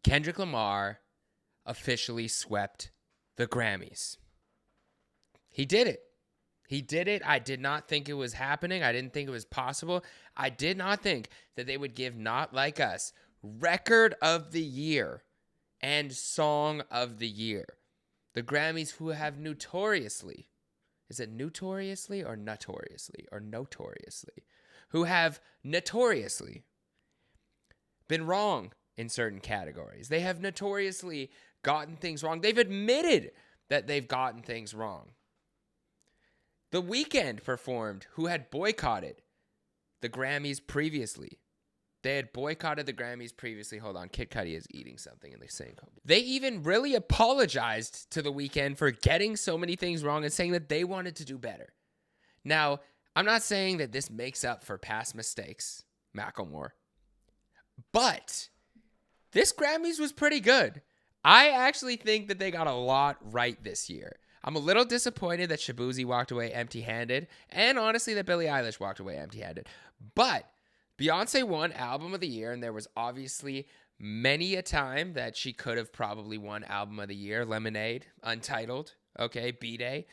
Kendrick Lamar officially swept the Grammys. He did it. He did it. I did not think it was happening. I didn't think it was possible. I did not think that they would give Not Like Us Record of the Year and Song of the Year. The Grammys, who have notoriously, is it notoriously or notoriously or notoriously, who have notoriously been wrong in certain categories. They have notoriously gotten things wrong. They've admitted that they've gotten things wrong. The Weeknd performed, who had boycotted the Grammys previously. They had boycotted the Grammys previously. Hold on, Kid Cudi is eating something in the sink. They even really apologized to The Weeknd for getting so many things wrong and saying that they wanted to do better. Now, I'm not saying that this makes up for past mistakes, Macklemore, but this Grammys was pretty good. I actually think that they got a lot right this year. I'm a little disappointed that Shabuzi walked away empty-handed, and honestly that Billie Eilish walked away empty-handed. But Beyonce won Album of the Year, and there was obviously many a time that she could have probably won Album of the Year. Lemonade, Untitled, okay, B-Day.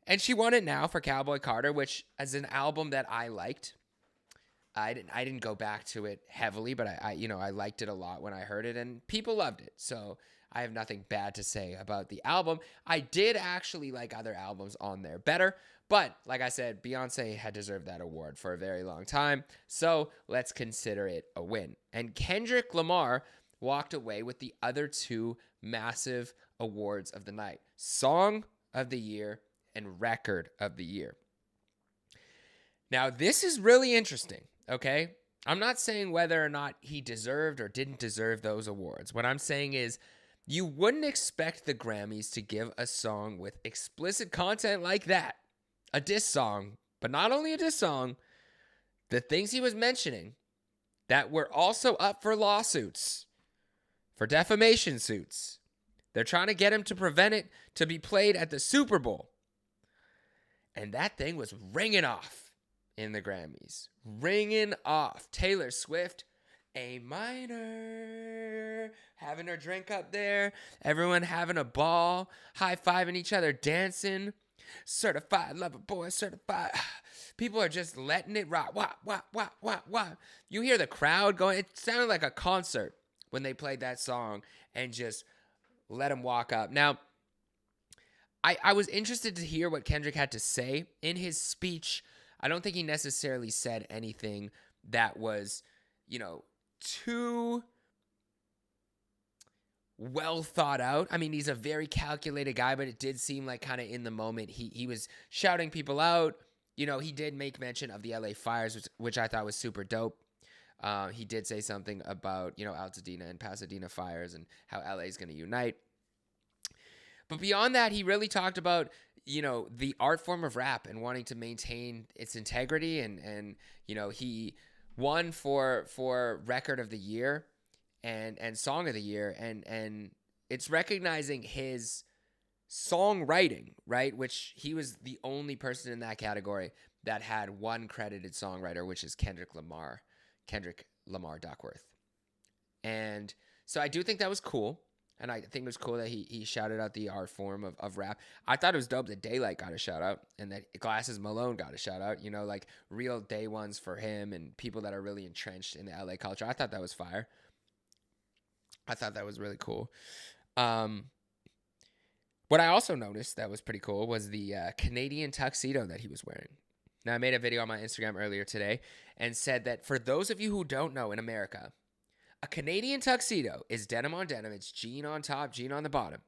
And she won it now for Cowboy Carter, which is an album that I liked. I didn't go back to it heavily, but I liked it a lot when I heard it, and people loved it. So I have nothing bad to say about the album. I did actually like other albums on there better, but like I said, Beyonce had deserved that award for a very long time. So let's consider it a win. And Kendrick Lamar walked away with the other two massive awards of the night: Song of the Year and Record of the Year. Now, this is really interesting, okay? I'm not saying whether or not he deserved or didn't deserve those awards. What I'm saying is you wouldn't expect the Grammys to give a song with explicit content like that, a diss song, but not only a diss song, the things he was mentioning that were also up for lawsuits, for defamation suits. They're trying to get him to prevent it to be played at the Super Bowl. And that thing was ringing off in the Grammys. Ringing off. Taylor Swift, A minor, having her drink up there. Everyone having a ball, high-fiving each other, dancing. Certified lover boy, certified. People are just letting it rock. Wah, wah, wah, wah, wah. You hear the crowd going. It sounded like a concert when they played that song and just let him walk up. Now, I was interested to hear what Kendrick had to say in his speech. I don't think he necessarily said anything that was, too well thought out. I mean, he's a very calculated guy, but it did seem like kind of in the moment he was shouting people out. He did make mention of the LA fires, which I thought was super dope. He did say something about, Altadena and Pasadena fires and how LA is going to unite. But beyond that, he really talked about, the art form of rap and wanting to maintain its integrity. And he won for Record of the Year and Song of the Year. And it's recognizing his songwriting, right? Which he was the only person in that category that had one credited songwriter, which is Kendrick Lamar Duckworth. And so I do think that was cool. And I think it was cool that he shouted out the art form of rap. I thought it was dope that Daylight got a shout out and that Glasses Malone got a shout out, like real day ones for him and people that are really entrenched in the LA culture. I thought that was fire. I thought that was really cool. What I also noticed that was pretty cool was the Canadian tuxedo that he was wearing. Now, I made a video on my Instagram earlier today and said that for those of you who don't know, in America, a Canadian tuxedo is denim on denim. It's jean on top, jean on the bottom.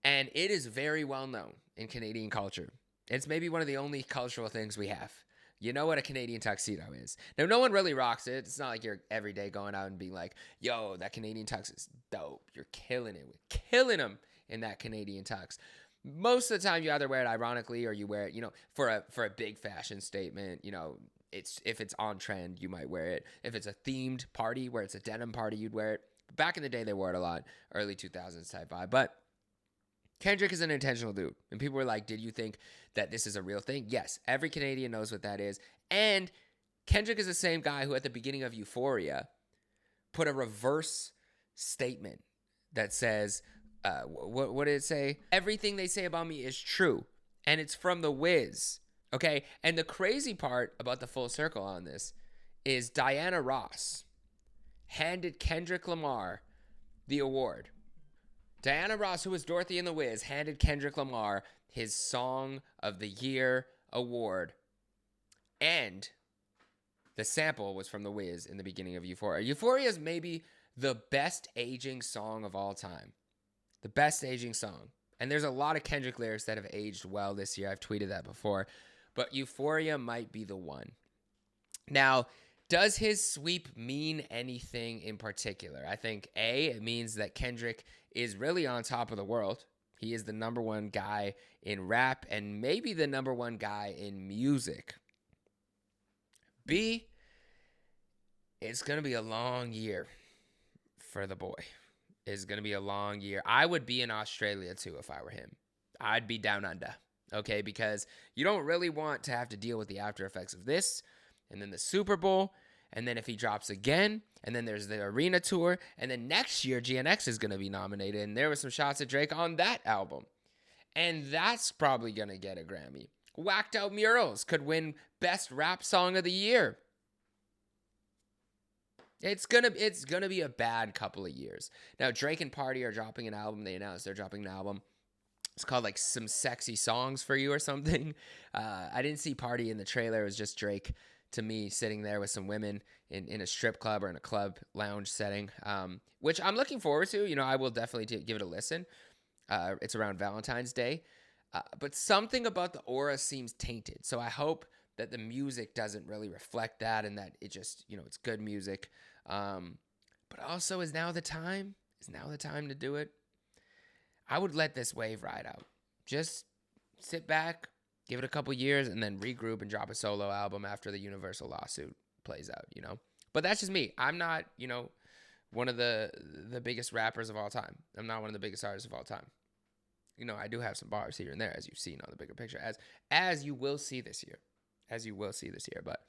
And it is very well known in Canadian culture. It's maybe one of the only cultural things we have. You know what a Canadian tuxedo is. Now, no one really rocks it. It's not like you're every day going out and being like, yo, that Canadian tux is dope. You're killing it. We're killing them in that Canadian tux. Most of the time, you either wear it ironically or you wear it, for a big fashion statement, if it's on trend, you might wear it. If it's a themed party where it's a denim party, you'd wear it. Back in the day, they wore it a lot. Early 2000s type vibe. But Kendrick is an intentional dude. And people were like, did you think that this is a real thing? Yes. Every Canadian knows what that is. And Kendrick is the same guy who at the beginning of Euphoria put a reverse statement that says, what did it say? Everything they say about me is true. And it's from The Wiz. Okay? And the crazy part about the full circle on this is Diana Ross handed Kendrick Lamar the award. Diana Ross, who was Dorothy in The Wiz, handed Kendrick Lamar his Song of the Year award. And the sample was from The Wiz in the beginning of Euphoria. Euphoria is maybe the best aging song of all time. The best aging song. And there's a lot of Kendrick lyrics that have aged well this year. I've tweeted that before. But Euphoria might be the one. Now, does his sweep mean anything in particular? I think, A, it means that Kendrick is really on top of the world. He is the number one guy in rap and maybe the number one guy in music. B, it's going to be a long year for the boy. It's going to be a long year. I would be in Australia too if I were him. I'd be down under, okay? Because you don't really want to have to deal with the after effects of this, and then the Super Bowl, and then if he drops again, and then there's the arena tour, and then next year GNX is going to be nominated, and there were some shots of Drake on that album. And that's probably going to get a Grammy. Whacked Out Murals could win Best Rap Song of the Year. It's gonna be a bad couple of years. Now, Drake and Party are dropping an album. They announced they're dropping an album. It's called like Some Sexy Songs for You or something. I didn't see Party in the trailer. It was just Drake to me sitting there with some women in a strip club or in a club lounge setting, which I'm looking forward to. You know, I will definitely give it a listen. It's around Valentine's Day. But something about the aura seems tainted. So I hope that the music doesn't really reflect that and that it just, you know, it's good music. But also, is now the time? Is now the time to do it? I would let this wave ride out. Just sit back, give it a couple years, and then regroup and drop a solo album after the Universal lawsuit plays out, you know? But that's just me. I'm not, you know, one of the biggest rappers of all time. I'm not one of the biggest artists of all time. You know, I do have some bars here and there, as you've seen on the bigger picture, as you will see this year. As you will see this year. But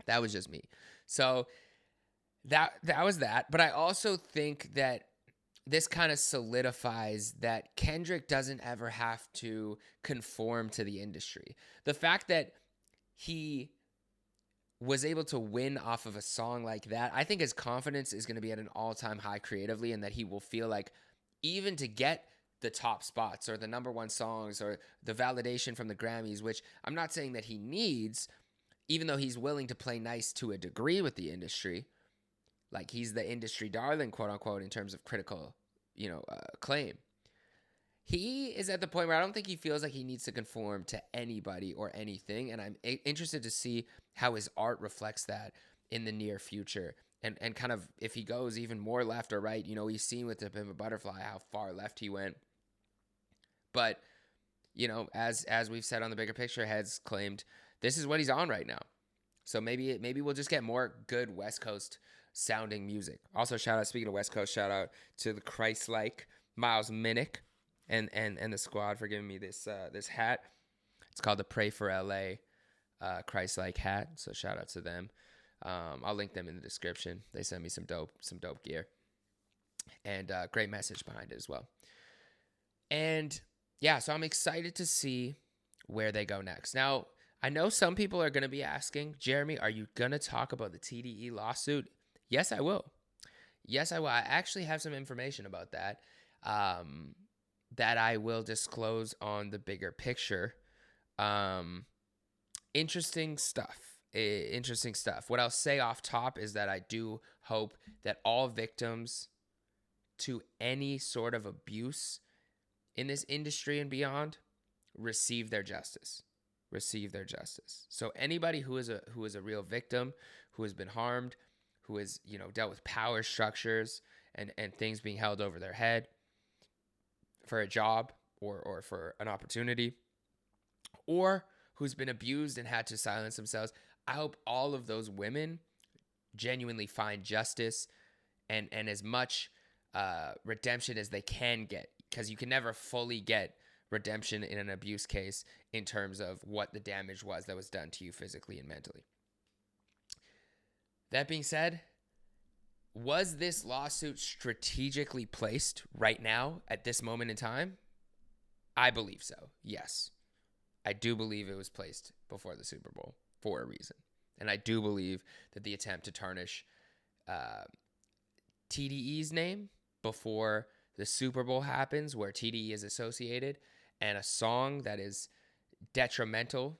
that was just me. So that was that. But I also think that this kind of solidifies that Kendrick doesn't ever have to conform to the industry. The fact that he was able to win off of a song like that, I think his confidence is going to be at an all-time high creatively, and that he will feel like even to get the top spots or the number one songs or the validation from the Grammys, which I'm not saying that he needs, even though he's willing to play nice to a degree with the industry. Like, he's the industry darling, quote unquote, in terms of critical, you know, acclaim. He is at the point where I don't think he feels like he needs to conform to anybody or anything. And I'm interested to see how his art reflects that in the near future. And kind of if he goes even more left or right, you know, we've seen with the Pimp a Butterfly how far left he went. But, you know, as we've said on the bigger picture, heads claimed this is what he's on right now. So maybe we'll just get more good West Coast sounding music. Also, speaking of West Coast, shout out to the Christ-like Miles Minnick and the squad for giving me this hat. It's called the Pray for LA Christ-like hat. So shout out to them. I'll link them in the description. They sent me some dope gear, and great message behind it as well. And yeah, so I'm excited to see where they go next. Now, I know some people are going to be asking, Jeremy, are you going to talk about the TDE lawsuit? Yes, I will. Yes, I will. I actually have some information about that that I will disclose on the bigger picture. Interesting stuff. What I'll say off top is that I do hope that all victims to any sort of abuse in this industry and beyond receive their justice. So anybody who is a real victim, who has been harmed, who has, you know, dealt with power structures and things being held over their head for a job or for an opportunity, or who's been abused and had to silence themselves, I hope all of those women genuinely find justice and as much redemption as they can get, because you can never fully get redemption in an abuse case in terms of what the damage was that was done to you physically and mentally. That being said, Was this lawsuit strategically placed right now at this moment in time? I believe so. Yes. I do believe it was placed before the Super Bowl for a reason. And I do believe that the attempt to tarnish TDE's name before the Super Bowl happens, where TDE is associated, and a song that is detrimental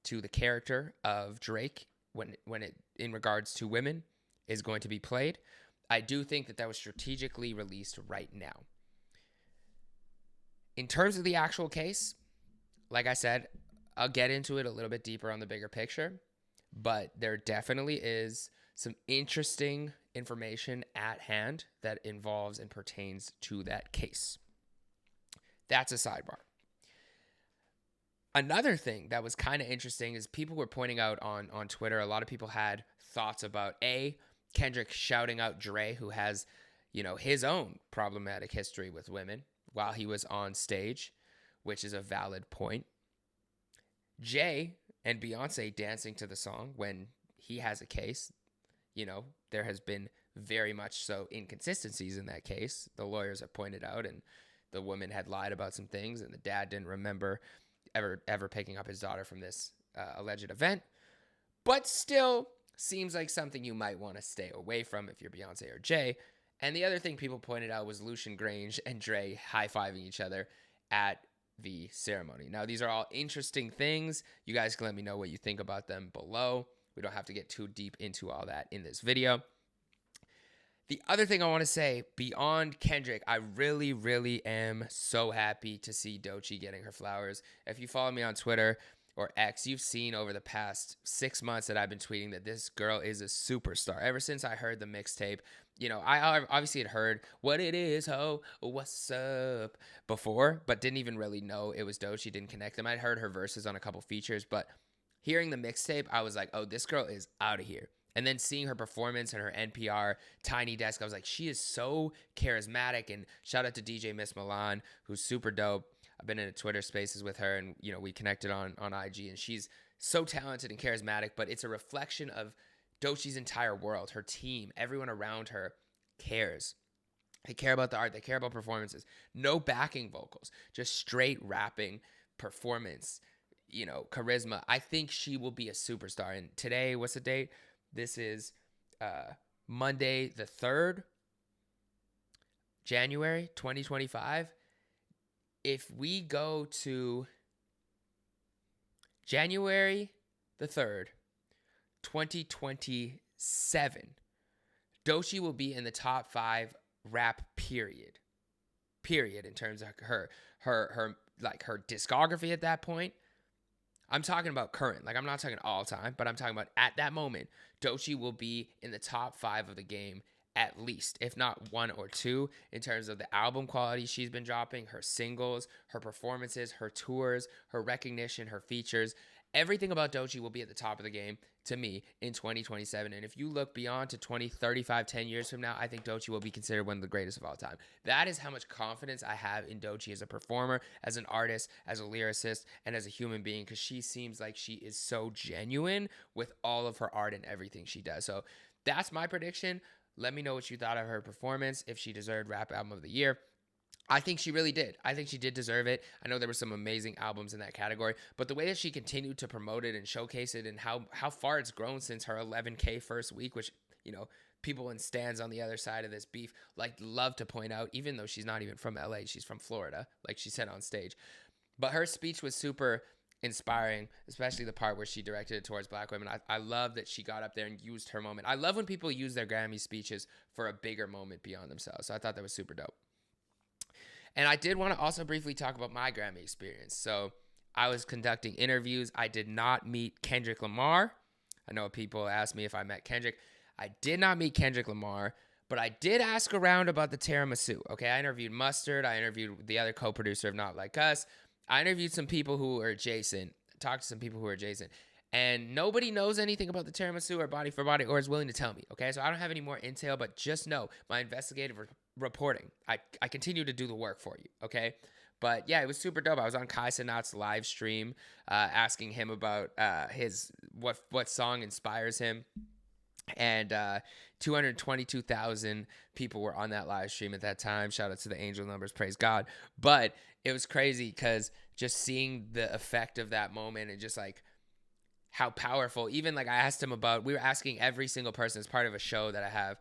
to the character of Drake when it in regards to women is going to be played. I do think that was strategically released right now. In terms of the actual case, like I said, I'll get into it a little bit deeper on the bigger picture, but there definitely is some interesting information at hand that involves and pertains to that case. That's a sidebar. Another thing that was kind of interesting is people were pointing out on Twitter, a lot of people had thoughts about Kendrick shouting out Dre, who has, his own problematic history with women while he was on stage, which is a valid point. Jay and Beyonce dancing to the song when he has a case. There has been very much so inconsistencies in that case. The lawyers have pointed out, and the woman had lied about some things, and the dad didn't remember ever picking up his daughter from this alleged event. But still seems like something you might want to stay away from if you're Beyonce or Jay. And the other thing people pointed out was Lucian Grange and Dre high-fiving each other at the ceremony. Now, these are all interesting things. You guys can let me know what you think about them below. We don't have to get too deep into all that in this video. The other thing I want to say, beyond Kendrick, I really, really am so happy to see Doechii getting her flowers. If you follow me on Twitter or X, you've seen over the past 6 months that I've been tweeting that this girl is a superstar. Ever since I heard the mixtape, I obviously had heard what it is, ho, what's up before, but didn't even really know it was Doechii, didn't connect them. I'd heard her verses on a couple features, but hearing the mixtape, I was like, oh, this girl is out of here. And then seeing her performance and her NPR Tiny Desk, I was like, she is so charismatic. And shout out to DJ Miss Milan, who's super dope. I've been in a Twitter Spaces with her, and we connected on IG, and she's so talented and charismatic. But it's a reflection of Doechii's entire world, her team, everyone around her cares. They care about the art. They care about performances. No backing vocals, just straight rapping performance. Charisma. I think she will be a superstar. And today, what's the date? This is Monday the 3rd, January 2025. If we go to January the 3rd, 2027, Doechii will be in the top 5 rap period in terms of her discography at that point. I'm talking about current. I'm not talking all time, but I'm talking about at that moment, Doechii will be in the top 5 of the game at least, if not 1 or 2, in terms of the album quality she's been dropping, her singles, her performances, her tours, her recognition, her features. Everything about Doechii will be at the top of the game to me in 2027. And if you look beyond to 20, 35, 10 years from now, I think Doechii will be considered one of the greatest of all time. That is how much confidence I have in Doechii as a performer, as an artist, as a lyricist, and as a human being, because she seems like she is so genuine with all of her art and everything she does. So that's my prediction. Let me know what you thought of her performance, if she deserved Rap Album of the Year. I think she really did. I think she did deserve it. I know there were some amazing albums in that category, but the way that she continued to promote it and showcase it, and how far it's grown since her 11K first week, which, people in stands on the other side of this beef love to point out, even though she's not even from LA, she's from Florida, like she said on stage. But her speech was super inspiring, especially the part where she directed it towards Black women. I love that she got up there and used her moment. I love when people use their Grammy speeches for a bigger moment beyond themselves. So I thought that was super dope. And I did want to also briefly talk about my Grammy experience. So I was conducting interviews. I did not meet Kendrick Lamar. I know people asked me if I met Kendrick. I did not meet Kendrick Lamar, but I did ask around about the tiramisu. Okay, I interviewed Mustard. I interviewed the other co-producer of Not Like Us. I interviewed some people who were adjacent, talked to some people who were adjacent, and nobody knows anything about the tiramisu or Body for Body or is willing to tell me, okay? So I don't have any more intel, but just know my investigative reporting. I continue to do the work for you, okay? But yeah, it was super dope. I was on Kai Cenat's live stream asking him about his what song inspires him. And 222,000 people were on that live stream at that time. Shout out to the angel numbers, praise God. But it was crazy because just seeing the effect of that moment and just like how powerful, even like I asked him about, we were asking every single person as part of a show that I have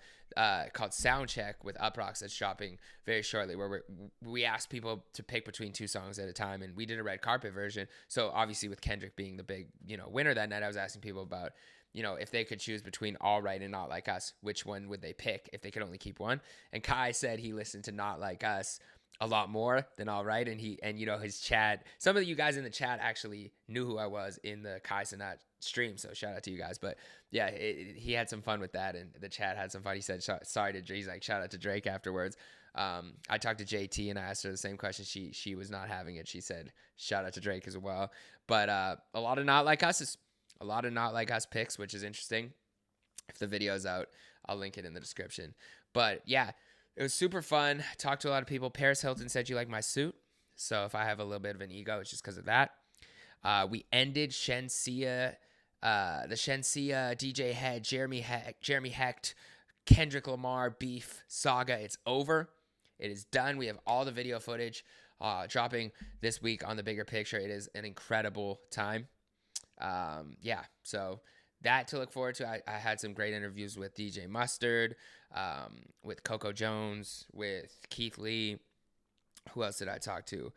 called Soundcheck with Uprocks that's dropping very shortly, where we asked people to pick between 2 songs at a time, and we did a red carpet version. So obviously with Kendrick being the big, winner that night, I was asking people about, if they could choose between All Right and Not Like Us, which one would they pick if they could only keep one? And Kai said he listened to Not Like Us a lot more than All Right, and his chat, some of you guys in the chat actually knew who I was in the Kai Cenat stream, so shout out to you guys. But yeah, he had some fun with that, and the chat had some fun. He said sorry to Drake. He's like, shout out to Drake afterwards. I talked to JT and I asked her the same question. She was not having it. She said shout out to Drake as well. But a lot of Not Like Us picks, which is interesting. If the video's out, I'll link it in the description. But yeah, it was super fun. Talked to a lot of people. Paris Hilton said you like my suit. So if I have a little bit of an ego, it's just because of that. We ended the Shensia, DJ Head, Jeremy Hecht, Kendrick Lamar beef saga. It's over. It is done. We have all the video footage dropping this week on The Bigger Picture. It is an incredible time. Yeah, so that to look forward to. I had some great interviews with DJ Mustard, with Coco Jones, with Keith Lee. Who else did I talk to?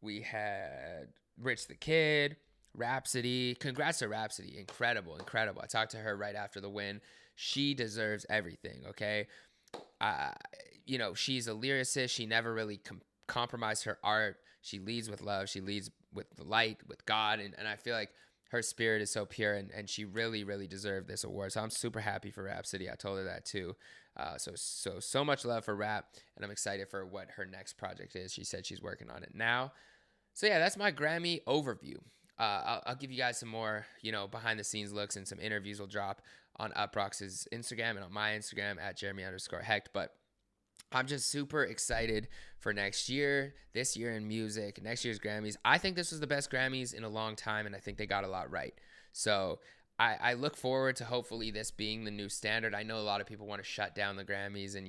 We had Rich the Kid, Rhapsody. Congrats to Rhapsody. Incredible. I talked to her right after the win. She deserves everything, okay? She's a lyricist. She never really compromised her art. She leads with love. She leads with the light, with God. And I feel like her spirit is so pure, and she really, really deserved this award. So I'm super happy for Rhapsody. I told her that too. So much love for Rap, and I'm excited for what her next project is. She said she's working on it now. So yeah, that's my Grammy overview. I'll give you guys some more, behind the scenes looks, and some interviews will drop on Uproxx's Instagram and on my Instagram at Jeremy_Hecht. But I'm just super excited for next year, this year in music, next year's Grammys. I think this was the best Grammys in a long time, and I think they got a lot right. So I look forward to hopefully this being the new standard. I know a lot of people want to shut down the Grammys and,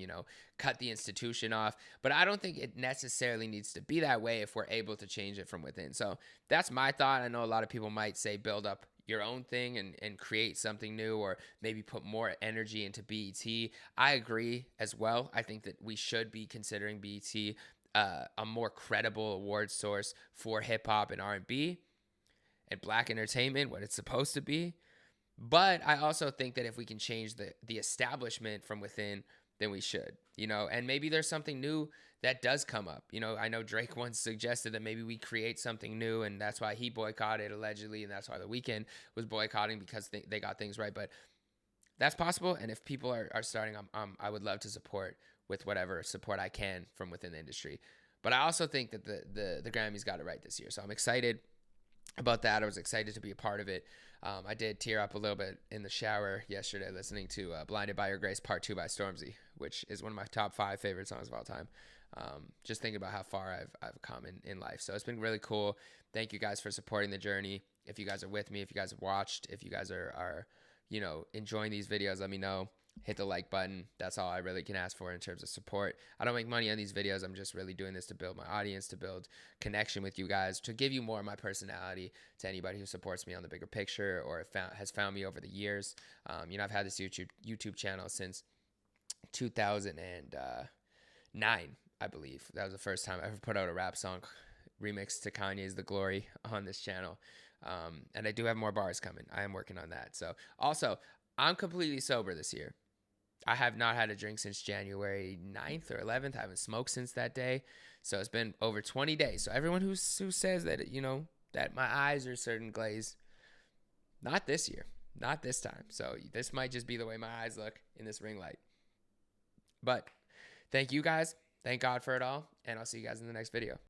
cut the institution off, but I don't think it necessarily needs to be that way if we're able to change it from within. So that's my thought. I know a lot of people might say build up your own thing and create something new, or maybe put more energy into BET. I agree as well. I think that we should be considering BET a more credible award source for hip hop and R&B and black entertainment, what it's supposed to be. But I also think that if we can change the establishment from within, then we should, and maybe there's something new that does come up. I know Drake once suggested that maybe we create something new, and that's why he boycotted allegedly, and that's why The Weeknd was boycotting, because they got things right. But that's possible, and if people are starting, I would love to support with whatever support I can from within the industry. But I also think that the Grammys got it right this year, so I'm excited about that. I was excited to be a part of it. I did tear up a little bit in the shower yesterday listening to Blinded by Your Grace Part 2 by Stormzy, which is one of my top 5 favorite songs of all time. Just thinking about how far I've come in life. So it's been really cool. Thank you guys for supporting the journey. If you guys are with me, if you guys have watched, if you guys are enjoying these videos, let me know. Hit the like button. That's all I really can ask for in terms of support. I don't make money on these videos. I'm just really doing this to build my audience, to build connection with you guys, to give you more of my personality to anybody who supports me on The Bigger Picture or has found me over the years. I've had this YouTube channel since 2009, I believe. That was the first time I ever put out a rap song remixed to Kanye's The Glory on this channel. And I do have more bars coming. I am working on that. So also, I'm completely sober this year. I have not had a drink since January 9th or 11th. I haven't smoked since that day. So it's been over 20 days. So everyone who says that, that my eyes are certain glaze, not this year, not this time. So this might just be the way my eyes look in this ring light. But thank you guys. Thank God for it all. And I'll see you guys in the next video.